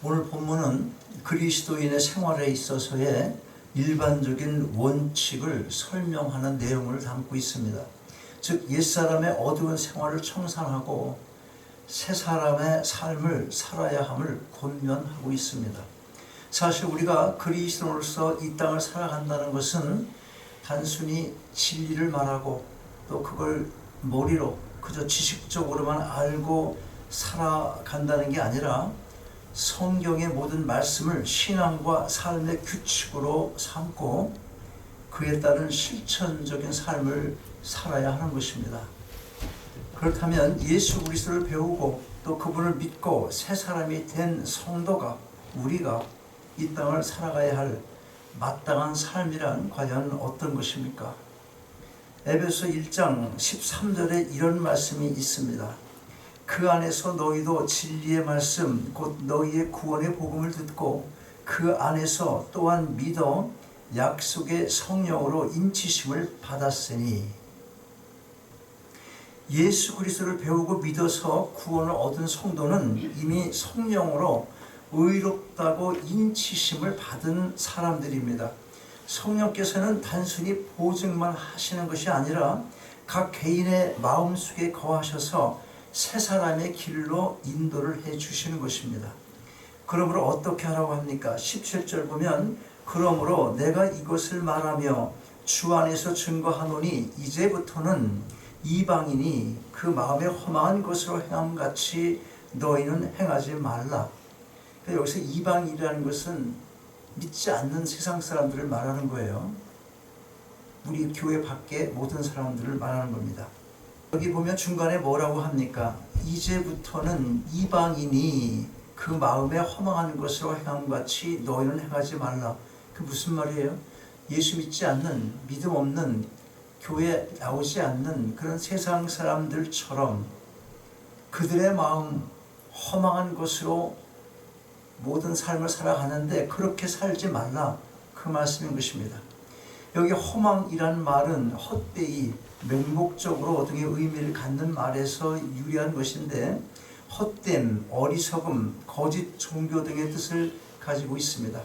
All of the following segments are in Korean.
오늘 본문은 그리스도인의 생활에 있어서의 일반적인 원칙을 설명하는 내용을 담고 있습니다. 즉 옛사람의 어두운 생활을 청산하고 새 사람의 삶을 살아야 함을 권면하고 있습니다. 사실 우리가 그리스도인으로서 이 땅을 살아간다는 것은 단순히 진리를 말하고 또 그걸 머리로 그저 지식적으로만 알고 살아간다는 게 아니라 성경의 모든 말씀을 신앙과 삶의 규칙으로 삼고 그에 따른 실천적인 삶을 살아야 하는 것입니다. 그렇다면 예수 그리스도를 배우고 또 그분을 믿고 새 사람이 된 성도가, 우리가 이 땅을 살아가야 할 마땅한 삶이란 과연 어떤 것입니까? 에베소 1장 13절에 이런 말씀이 있습니다. 그 안에서 너희도 진리의 말씀 곧 너희의 구원의 복음을 듣고 그 안에서 또한 믿어 약속의 성령으로 인치심을 받았으니. 예수 그리스도를 배우고 믿어서 구원을 얻은 성도는 이미 성령으로 의롭다고 인치심을 받은 사람들입니다. 성령께서는 단순히 보증만 하시는 것이 아니라 각 개인의 마음속에 거하셔서 새 사람의 길로 인도를 해 주시는 것입니다. 그러므로 어떻게 하라고 합니까? 17절 보면 그러므로 내가 이것을 말하며 주 안에서 증거하노니 이제부터는 이방인이 그 마음에 허망한 것으로 행함같이 너희는 행하지 말라. 그러니까 여기서 이방인이라는 것은 믿지 않는 세상 사람들을 말하는 거예요. 우리 교회 밖에 모든 사람들을 말하는 겁니다. 여기 보면 중간에 뭐라고 합니까? 이제부터는 이방인이 그 마음에 허망한 것으로 행함같이 너희는 행하지 말라. 그 무슨 말이에요? 예수 믿지 않는, 믿음 없는, 교회 나오지 않는 그런 세상 사람들처럼 그들의 마음 허망한 것으로 모든 삶을 살아가는데 그렇게 살지 말라. 그 말씀인 것입니다. 여기 허망이란 말은 헛되이 맹목적으로 등의 의미를 갖는 말에서 유래한 것인데 헛됨, 어리석음, 거짓 종교 등의 뜻을 가지고 있습니다.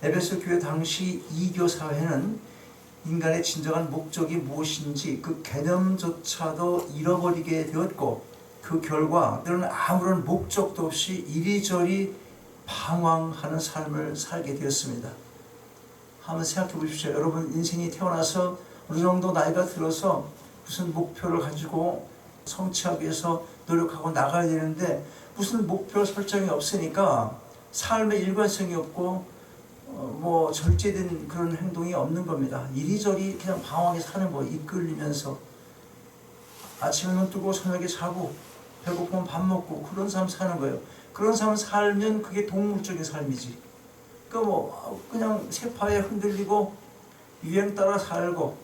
에베소 교회 당시 이교 사회는 인간의 진정한 목적이 무엇인지 그 개념조차도 잃어버리게 되었고 그 결과 그들은 아무런 목적도 없이 이리저리 방황하는 삶을 살게 되었습니다. 한번 생각해 보십시오. 여러분 인생이 태어나서 어느 정도 나이가 들어서 무슨 목표를 가지고 성취하기 위해서 노력하고 나가야 되는데 무슨 목표 설정이 없으니까 삶의 일관성이 없고 절제된 그런 행동이 없는 겁니다. 이리저리 그냥 방황해 사는 거예요. 이끌리면서 아침에 눈 뜨고 저녁에 자고 배고프면 밥 먹고 그런 삶 사는 거예요. 그런 삶을 살면 그게 동물적인 삶이지. 그러니까 그냥 세파에 흔들리고 유행 따라 살고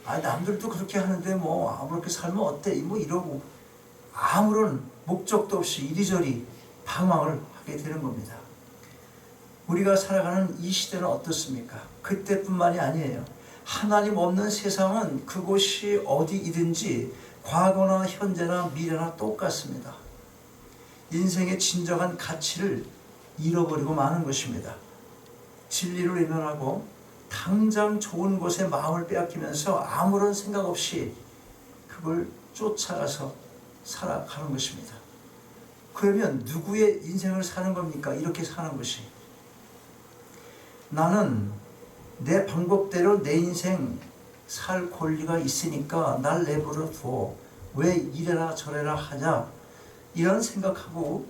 남들도 그렇게 하는데 그렇게 살면 어때? 이러고 아무런 목적도 없이 이리저리 방황을 하게 되는 겁니다. 우리가 살아가는 이 시대는 어떻습니까? 그때뿐만이 아니에요. 하나님 없는 세상은 그곳이 어디이든지 과거나 현재나 미래나 똑같습니다. 인생의 진정한 가치를 잃어버리고 마는 것입니다. 진리를 외면하고 당장 좋은 곳에 마음을 빼앗기면서 아무런 생각 없이 그걸 쫓아가서 살아가는 것입니다. 그러면 누구의 인생을 사는 겁니까? 이렇게 사는 것이. 나는 내 방법대로 내 인생 살 권리가 있으니까 날 내버려 두어 왜 이래라 저래라 하냐, 이런 생각하고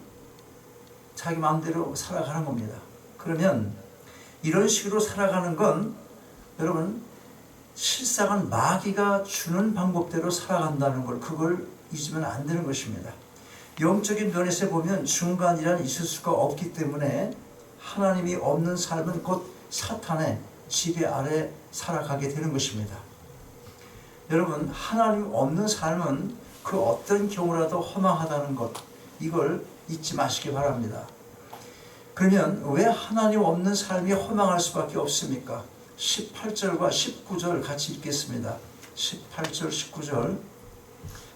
자기 마음대로 살아가는 겁니다. 그러면 이런 식으로 살아가는 건 여러분 실상은 마귀가 주는 방법대로 살아간다는 걸, 그걸 잊으면 안 되는 것입니다. 영적인 면에서 보면 중간이란 있을 수가 없기 때문에 하나님이 없는 삶은 곧 사탄의 지배 아래 살아가게 되는 것입니다. 여러분 하나님 없는 삶은 그 어떤 경우라도 허망하다는 것, 이걸 잊지 마시기 바랍니다. 그러면 왜 하나님 없는 삶이 허망할 수밖에 없습니까? 18절과 19절 같이 읽겠습니다. 18절 19절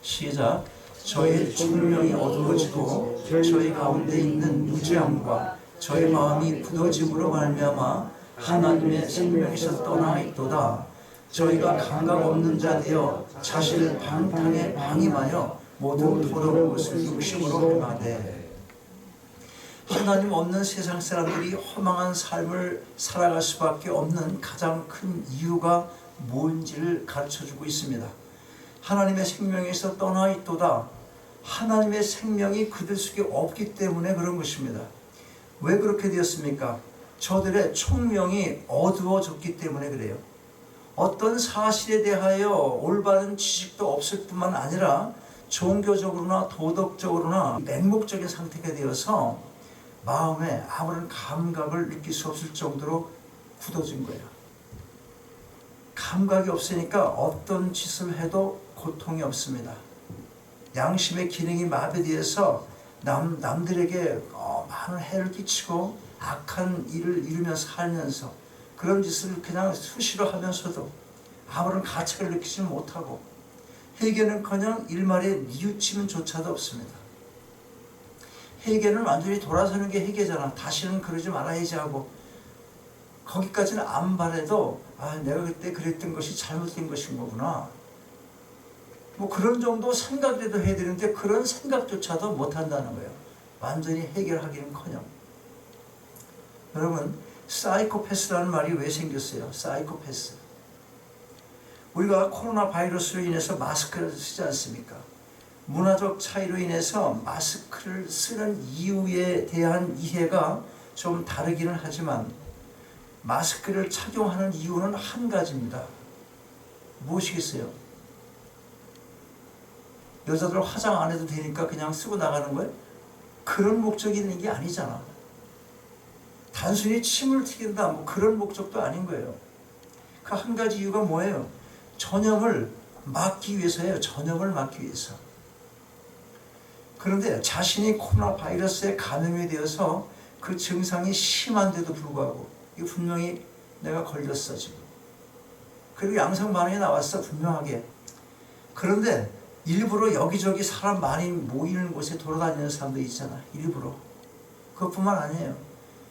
시작. 저희 총명이 어두워지고 저희 가운데 있는 무지함과 저희 마음이 굳어짐으로 말미암아 하나님의 생명에서 떠나 있도다. 저희가 감각 없는 자 되어 자신을 방탕에 방임하여 모든 더러운 것을 육심으로 행하되. 하나님 없는 세상 사람들이 허망한 삶을 살아갈 수밖에 없는 가장 큰 이유가 뭔지를 가르쳐주고 있습니다. 하나님의 생명에서 떠나 있도다. 하나님의 생명이 그들 속에 없기 때문에 그런 것입니다. 왜 그렇게 되었습니까? 저들의 총명이 어두워졌기 때문에 그래요. 어떤 사실에 대하여 올바른 지식도 없을 뿐만 아니라 종교적으로나 도덕적으로나 맹목적인 상태가 되어서 마음에 아무런 감각을 느낄 수 없을 정도로 굳어진 거예요. 감각이 없으니까 어떤 짓을 해도 고통이 없습니다. 양심의 기능이 마비되어서 남들에게 많은 해를 끼치고 악한 일을 이루면서 살면서 그런 짓을 그냥 수시로 하면서도 아무런 가책을 느끼지 못하고 회개는커녕 일말의 뉘우침조차도 없습니다. 회개는 완전히 돌아서는 게 회개잖아. 다시는 그러지 말아야지 하고 거기까지는 안 바래도 내가 그때 그랬던 것이 잘못된 것인 거구나. 뭐 그런 정도 생각이라도 해야 되는데 그런 생각조차도 못한다는 거예요. 완전히 해결하기는커녕. 여러분, 사이코패스라는 말이 왜 생겼어요? 사이코패스. 우리가 코로나 바이러스로 인해서 마스크를 쓰지 않습니까? 문화적 차이로 인해서 마스크를 쓰는 이유에 대한 이해가 좀 다르기는 하지만 마스크를 착용하는 이유는 한 가지입니다. 무엇이겠어요? 여자들 화장 안 해도 되니까 그냥 쓰고 나가는 거예요? 그런 목적이 있는 게 아니잖아. 단순히 침을 튀긴다 뭐 그런 목적도 아닌 거예요. 그 한 가지 이유가 뭐예요? 전염을 막기 위해서예요. 전염을 막기 위해서. 그런데 자신이 코로나 바이러스에 감염이 되어서 그 증상이 심한데도 불구하고 이거 분명히 내가 걸렸어 지금. 그리고 양성 반응이 나왔어 분명하게. 그런데 일부러 여기저기 사람 많이 모이는 곳에 돌아다니는 사람도 있잖아. 일부러. 그것뿐만 아니에요.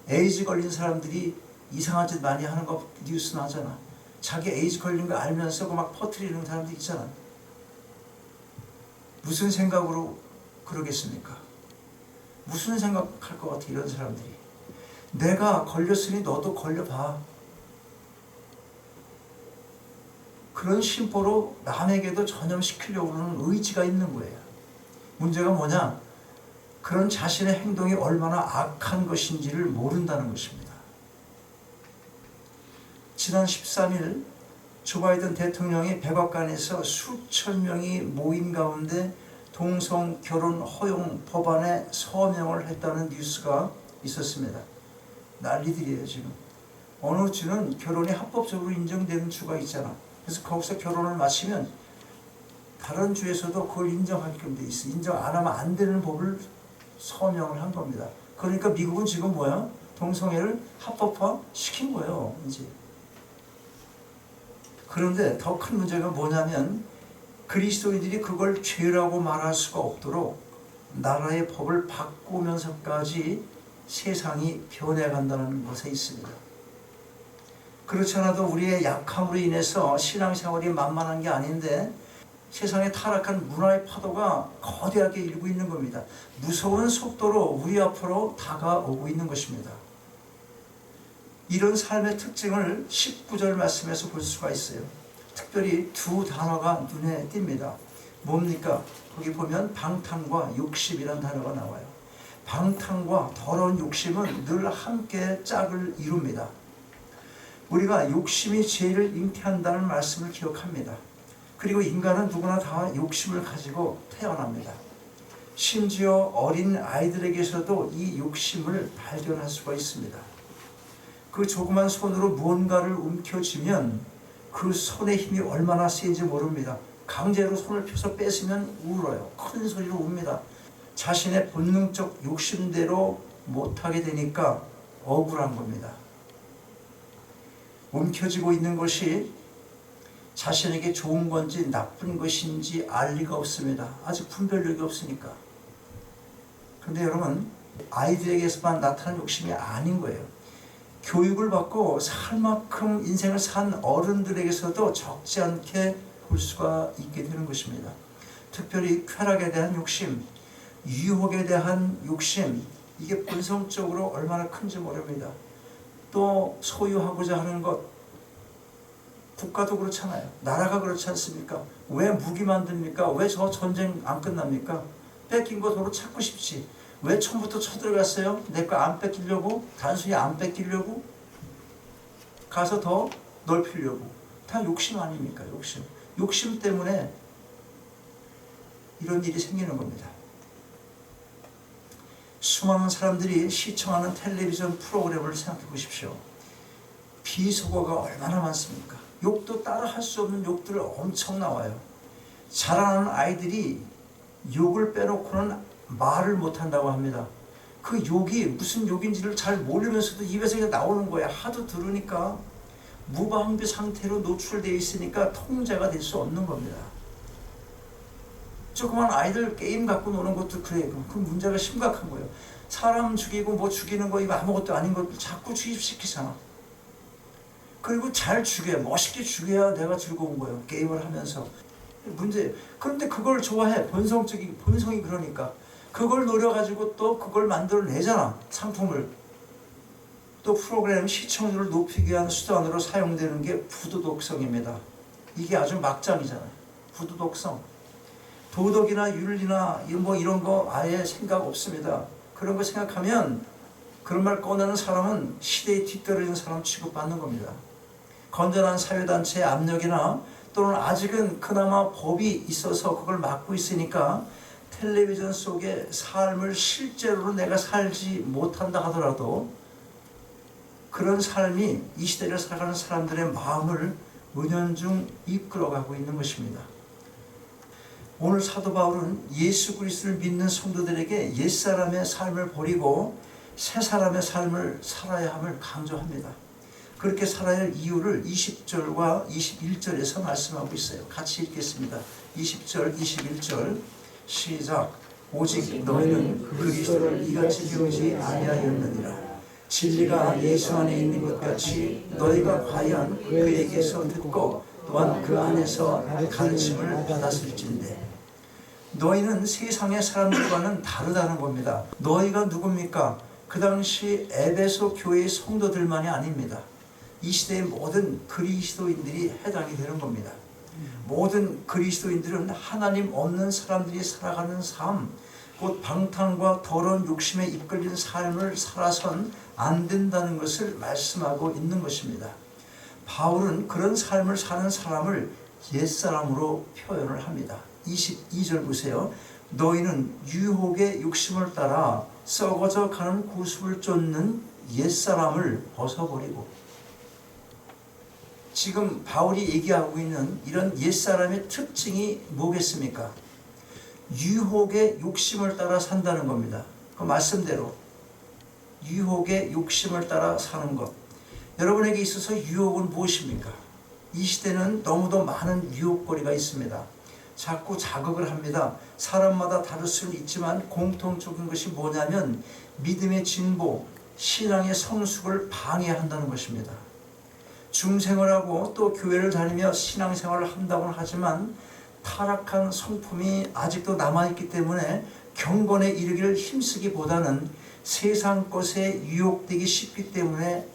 에이즈 걸린 사람들이 이상한 짓 많이 하는 거 뉴스 나잖아. 자기 에이즈 걸린 거 알면서 막 퍼뜨리는 사람도 있잖아. 무슨 생각으로 그러겠습니까? 무슨 생각할 것 같아 이런 사람들이. 내가 걸렸으니 너도 걸려봐. 그런 심보로 남에게도 전염시키려고 하는 의지가 있는 거예요. 문제가 뭐냐? 그런 자신의 행동이 얼마나 악한 것인지를 모른다는 것입니다. 지난 13일 조 바이든 대통령이 백악관에서 수천 명이 모인 가운데 동성 결혼 허용 법안에 서명을 했다는 뉴스가 있었습니다. 난리들이에요 지금. 어느 주는 결혼이 합법적으로 인정되는 주가 있잖아. 그래서 거기서 결혼을 마치면 다른 주에서도 그걸 인정하게끔 돼 있어. 인정 안 하면 안 되는 법을 서명을 한 겁니다. 그러니까 미국은 지금 뭐야? 동성애를 합법화 시킨 거예요. 이제. 그런데 더 큰 문제가 뭐냐면 그리스도인들이 그걸 죄라고 말할 수가 없도록 나라의 법을 바꾸면서까지 세상이 변해간다는 것에 있습니다. 그렇지 않아도 우리의 약함으로 인해서 신앙생활이 만만한 게 아닌데 세상의 타락한 문화의 파도가 거대하게 일고 있는 겁니다. 무서운 속도로 우리 앞으로 다가오고 있는 것입니다. 이런 삶의 특징을 19절 말씀에서 볼 수가 있어요. 특별히 두 단어가 눈에 띕니다. 뭡니까? 거기 보면 방탕과 욕심이라는 단어가 나와요. 방탕과 더러운 욕심은 늘 함께 짝을 이룹니다. 우리가 욕심이 죄를 잉태한다는 말씀을 기억합니다. 그리고 인간은 누구나 다 욕심을 가지고 태어납니다. 심지어 어린 아이들에게서도 이 욕심을 발견할 수가 있습니다. 그 조그만 손으로 무언가를 움켜쥐면 그 손의 힘이 얼마나 세지 모릅니다. 강제로 손을 펴서 뺏으면 울어요. 큰 소리로 웁니다. 자신의 본능적 욕심대로 못하게 되니까 억울한 겁니다. 움켜쥐고 있는 것이 자신에게 좋은 건지 나쁜 것인지 알 리가 없습니다. 아직 분별력이 없으니까. 그런데 여러분, 아이들에게서만 나타난 욕심이 아닌 거예요. 교육을 받고 살 만큼 인생을 산 어른들에게서도 적지 않게 볼 수가 있게 되는 것입니다. 특별히 쾌락에 대한 욕심, 유혹에 대한 욕심, 이게 본성적으로 얼마나 큰지 모릅니다. 또 소유하고자 하는 것, 국가도 그렇잖아요. 나라가 그렇지 않습니까? 왜 무기 만듭니까? 왜 저 전쟁 안 끝납니까? 뺏긴 거 도로 찾고 싶지. 왜 처음부터 쳐들어갔어요? 내 거 안 뺏기려고? 단순히 안 뺏기려고? 가서 더 넓히려고. 다 욕심 아닙니까? 욕심. 욕심 때문에 이런 일이 생기는 겁니다. 수많은 사람들이 시청하는 텔레비전 프로그램을 생각해 보십시오. 비속어가 얼마나 많습니까? 욕도 따라 할 수 없는 욕들 엄청 나와요. 자라나는 아이들이 욕을 빼놓고는 말을 못한다고 합니다. 그 욕이 무슨 욕인지를 잘 모르면서도 입에서 그냥 나오는 거야. 하도 들으니까 무방비 상태로 노출되어 있으니까 통제가 될 수 없는 겁니다. 조그만 아이들 게임 갖고 노는 것도 그래. 그 문제가 심각한 거예요. 사람 죽이고 뭐 죽이는 거 이거 아무것도 아닌 것들 자꾸 주입시키잖아. 그리고 잘 죽여, 멋있게 죽여야 내가 즐거운 거예요. 게임을 하면서. 문제. 그런데 그걸 좋아해. 본성이 그러니까. 그걸 노려가지고 또 그걸 만들어내잖아. 상품을. 또 프로그램 시청률을 높이기 위한 수단으로 사용되는 게 부도덕성입니다. 이게 아주 막장이잖아요. 부도덕성. 도덕이나 윤리나 뭐 이런 거 아예 생각 없습니다. 그런 거 생각하면 그런 말 꺼내는 사람은 시대에 뒤떨어진 사람 취급받는 겁니다. 건전한 사회단체의 압력이나 또는 아직은 그나마 법이 있어서 그걸 막고 있으니까 텔레비전 속의 삶을 실제로 내가 살지 못한다 하더라도 그런 삶이 이 시대를 살아가는 사람들의 마음을 은연중 이끌어가고 있는 것입니다. 오늘 사도 바울은 예수 그리스도를 믿는 성도들에게 옛사람의 삶을 버리고 새 사람의 삶을 살아야 함을 강조합니다. 그렇게 살아야 할 이유를 20절과 21절에서 말씀하고 있어요. 같이 읽겠습니다. 20절, 21절 시작. 오직 너희는 그리스도를 이같이 배우지 아니하였느니라. 진리가 예수 안에 있는 것 같이 너희가 과연 그에게서 듣고 또한 그 안에서 가르침을 받았을진데. 너희는 세상의 사람들과는 다르다는 겁니다. 너희가 누굽니까? 그 당시 에베소 교회의 성도들만이 아닙니다. 이 시대의 모든 그리스도인들이 해당이 되는 겁니다. 모든 그리스도인들은 하나님 없는 사람들이 살아가는 삶, 곧 방탕과 더러운 욕심에 이끌린 삶을 살아선 안 된다는 것을 말씀하고 있는 것입니다. 바울은 그런 삶을 사는 사람을 옛사람으로 표현을 합니다. 22절 보세요. 너희는 유혹의 욕심을 따라 썩어져 가는 구습을 쫓는 옛사람을 벗어버리고. 지금 바울이 얘기하고 있는 이런 옛사람의 특징이 뭐겠습니까? 유혹의 욕심을 따라 산다는 겁니다. 그 말씀대로 유혹의 욕심을 따라 사는 것. 여러분에게 있어서 유혹은 무엇입니까? 이 시대는 너무도 많은 유혹거리가 있습니다. 자꾸 자극을 합니다. 사람마다 다를 수는 있지만 공통적인 것이 뭐냐면 믿음의 진보, 신앙의 성숙을 방해한다는 것입니다. 중생을 하고 또 교회를 다니며 신앙생활을 한다고는 하지만 타락한 성품이 아직도 남아있기 때문에 경건에 이르기를 힘쓰기보다는 세상 것에 유혹되기 쉽기 때문에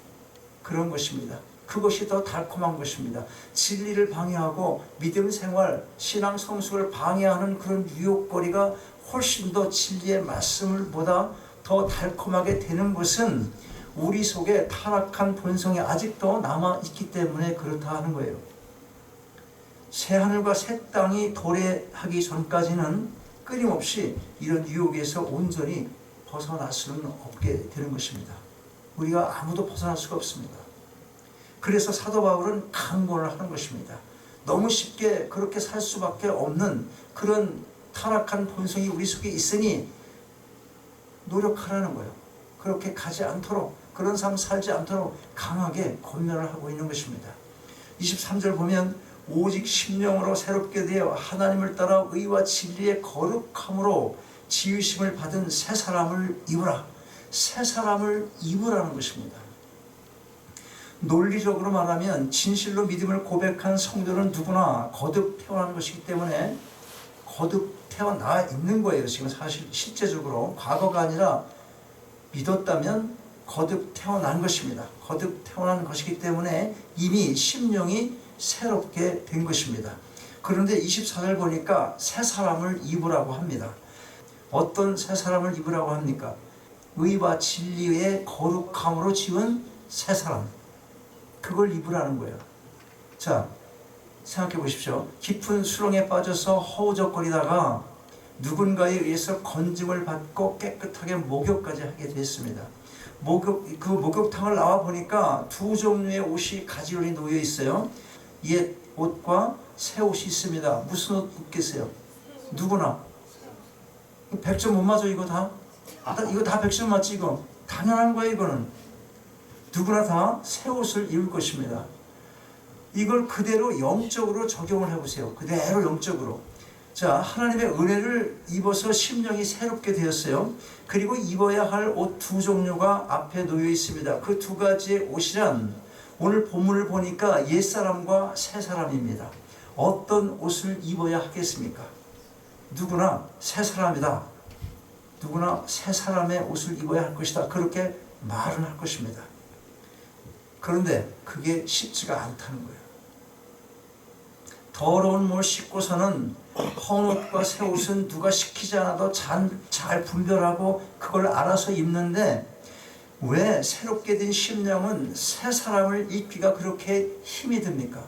그런 것입니다. 그것이 더 달콤한 것입니다. 진리를 방해하고 믿음 생활, 신앙 성숙을 방해하는 그런 유혹거리가 훨씬 더 진리의 말씀을 보다 더 달콤하게 되는 것은 우리 속에 타락한 본성이 아직도 남아있기 때문에 그렇다 하는 거예요. 새하늘과 새 땅이 도래하기 전까지는 끊임없이 이런 유혹에서 온전히 벗어날 수는 없게 되는 것입니다. 우리가 아무도 벗어날 수가 없습니다. 그래서 사도 바울은 강권을 하는 것입니다. 너무 쉽게 그렇게 살 수밖에 없는 그런 타락한 본성이 우리 속에 있으니 노력하라는 거예요. 그렇게 가지 않도록, 그런 삶 살지 않도록 강하게 권면을 하고 있는 것입니다. 23절 보면 오직 심령으로 새롭게 되어 하나님을 따라 의와 진리의 거룩함으로 지으심을 받은 새 사람을 입으라. 새 사람을 입으라는 것입니다. 논리적으로 말하면 진실로 믿음을 고백한 성도는 누구나 거듭 태어난 것이기 때문에 거듭 태어나 있는 거예요. 지금 사실 실제적으로 과거가 아니라 믿었다면 거듭 태어난 것입니다. 거듭 태어난 것이기 때문에 이미 심령이 새롭게 된 것입니다. 그런데 24절 보니까 새 사람을 입으라고 합니다. 어떤 새 사람을 입으라고 합니까? 의와 진리의 거룩함으로 지은 새 사람. 그걸 입으라는 거예요. 자, 생각해 보십시오. 깊은 수렁에 빠져서 허우적거리다가 누군가에 의해서 건짐을 받고 깨끗하게 목욕까지 하게 됐습니다. 그 목욕탕을 나와 보니까 두 종류의 옷이 가지런히 놓여 있어요. 옛 옷과 새 옷이 있습니다. 무슨 옷 입겠어요? 누구나. 100점 못 맞아 이거 다? 이거 다 100점 맞지 이거? 당연한 거예요 이거는. 누구나 다 새 옷을 입을 것입니다. 이걸 그대로 영적으로 적용을 해보세요. 그대로 영적으로. 자, 하나님의 은혜를 입어서 심령이 새롭게 되었어요. 그리고 입어야 할 옷 두 종류가 앞에 놓여 있습니다. 그 두 가지의 옷이란 오늘 본문을 보니까 옛사람과 새사람입니다. 어떤 옷을 입어야 하겠습니까? 누구나 새사람이다. 누구나 새사람의 옷을 입어야 할 것이다. 그렇게 말은 할 것입니다. 그런데 그게 쉽지가 않다는 거예요. 더러운 몸을 씻고서는 헌 옷과 새 옷은 누가 시키지 않아도 잘 분별하고 그걸 알아서 입는데 왜 새롭게 된 심령은 새 사람을 입기가 그렇게 힘이 듭니까?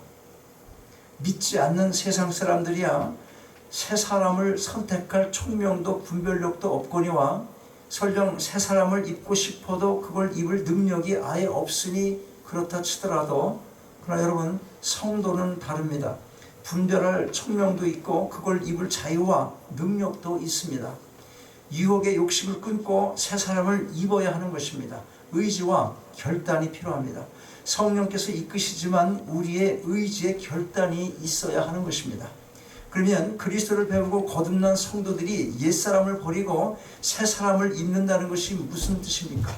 믿지 않는 세상 사람들이야 새 사람을 선택할 총명도 분별력도 없거니와 설령 새 사람을 입고 싶어도 그걸 입을 능력이 아예 없으니 그렇다 치더라도 그러나 여러분 성도는 다릅니다. 분별할 총명도 있고 그걸 입을 자유와 능력도 있습니다. 유혹의 욕심을 끊고 새 사람을 입어야 하는 것입니다. 의지와 결단이 필요합니다. 성령께서 이끄시지만 우리의 의지의 결단이 있어야 하는 것입니다. 그러면 그리스도를 배우고 거듭난 성도들이 옛사람을 버리고 새 사람을 입는다는 것이 무슨 뜻입니까?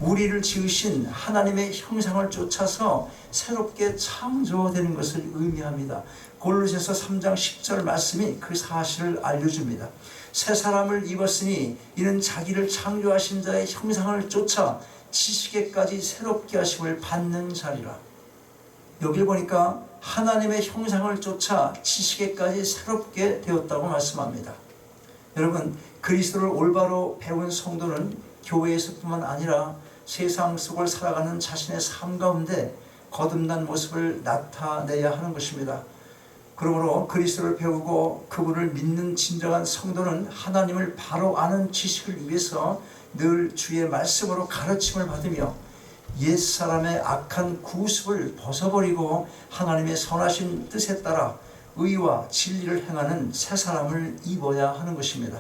우리를 지으신 하나님의 형상을 쫓아서 새롭게 창조되는 것을 의미합니다. 골로새서 3장 10절 말씀이 그 사실을 알려줍니다. 새 사람을 입었으니 이는 자기를 창조하신 자의 형상을 쫓아 지식에까지 새롭게 하심을 받는 자리라. 여기 보니까 하나님의 형상을 쫓아 지식에까지 새롭게 되었다고 말씀합니다. 여러분 그리스도를 올바로 배운 성도는 교회에서뿐만 아니라 세상 속을 살아가는 자신의 삶 가운데 거듭난 모습을 나타내야 하는 것입니다. 그러므로 그리스도를 배우고 그분을 믿는 진정한 성도는 하나님을 바로 아는 지식을 위해서 늘 주의 말씀으로 가르침을 받으며 옛사람의 악한 구습을 벗어버리고 하나님의 선하신 뜻에 따라 의와 진리를 행하는 새 사람을 입어야 하는 것입니다.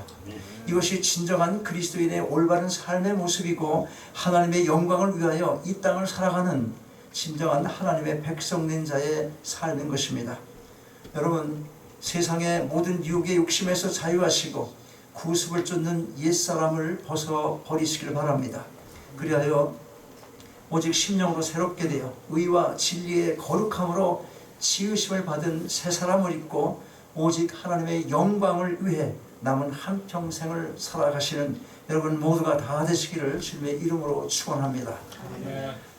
이것이 진정한 그리스도인의 올바른 삶의 모습이고 하나님의 영광을 위하여 이 땅을 살아가는 진정한 하나님의 백성된 자의 삶인 것입니다. 여러분 세상의 모든 유혹의 욕심에서 자유하시고 구습을 쫓는 옛사람을 벗어버리시길 바랍니다. 그리하여 오직 심령으로 새롭게 되어 의와 진리의 거룩함으로 지으심을 받은 새 사람을 입고 오직 하나님의 영광을 위해 남은 한평생을 살아가시는 여러분 모두가 다 되시기를 주님의 이름으로 축원합니다.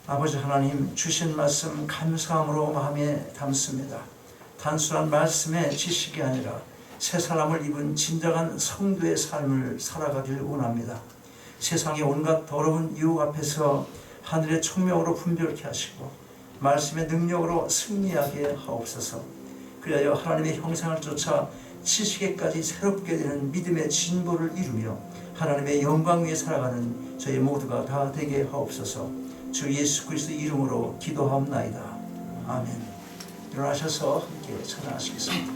아버지 하나님 주신 말씀 감사함으로 마음에 담습니다. 단순한 말씀의 지식이 아니라 새 사람을 입은 진정한 성도의 삶을 살아가길 원합니다. 세상의 온갖 더러운 유혹 앞에서 하늘의 총명으로 분별케 하시고 말씀의 능력으로 승리하게 하옵소서. 그리하여 하나님의 형상을 쫓아 지식에까지 새롭게 되는 믿음의 진보를 이루며 하나님의 영광 위에 살아가는 저희 모두가 다 되게 하옵소서. 주 예수 그리스도 이름으로 기도하옵나이다. 아멘. 일어나셔서 함께 찬양하시겠습니다.